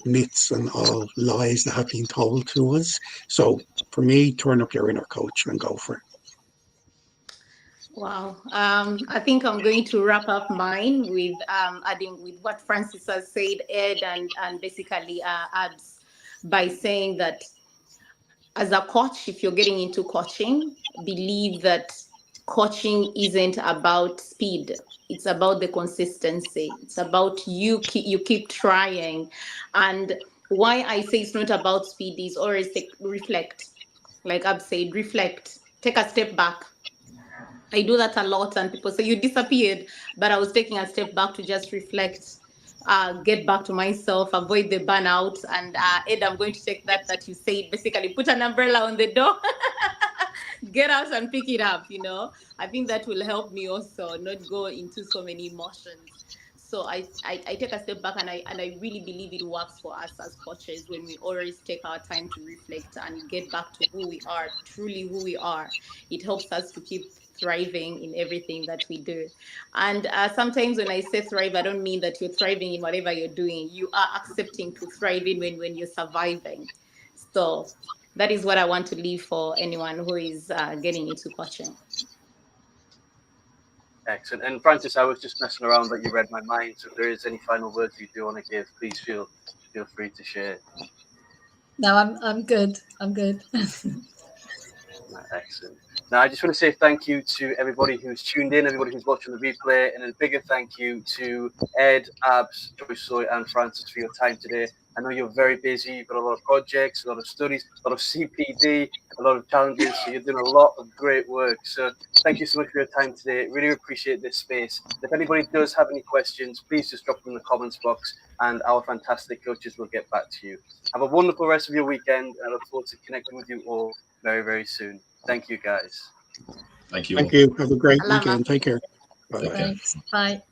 myths and all lies that have been told to us. So for me, turn up your inner coach and go for it.
Wow. I think I'm going to wrap up mine with adding with what Francis has said, Ed, and basically Abs, by saying that as a coach, if you're getting into coaching, believe that coaching isn't about speed. It's about the consistency. It's about you keep trying. And why I say it's not about speed is always reflect. Like I've said, reflect. Take a step back. I do that a lot, and people say you disappeared, but I was taking a step back to just reflect, get back to myself, avoid the burnout. And Ed, I'm going to take that you said, basically put an umbrella on the door, get out and pick it up. You know, I think that will help me also not go into so many emotions. So I take a step back, and I really believe it works for us as coaches when we always take our time to reflect and get back to who we are, truly who we are. It helps us to keep thriving in everything that we do. And sometimes when I say thrive, I don't mean that you're thriving in whatever you're doing. You are accepting to thrive in when you're surviving. So that is what I want to leave for anyone who is getting into coaching.
Excellent. And Francis, I was just messing around, but you read my mind. So if there is any final words you do want to give, please feel free to share.
No, I'm good. I'm good.
Excellent. Now, I just want to say thank you to everybody who's tuned in, everybody who's watching the replay, and a bigger thank you to Ed, Abs, Joyce, Loy, and Francis for your time today. I know you're very busy. You've got a lot of projects, a lot of studies, a lot of CPD, a lot of challenges. So you're doing a lot of great work. So thank you so much for your time today. Really appreciate this space. If anybody does have any questions, please just drop them in the comments box, and our fantastic coaches will get back to you. Have a wonderful rest of your weekend. I look forward to connecting with you all very, very soon. Thank you, guys.
Thank you.
Thank you. Have a great weekend. Take care.
Bye.
Thanks. Bye.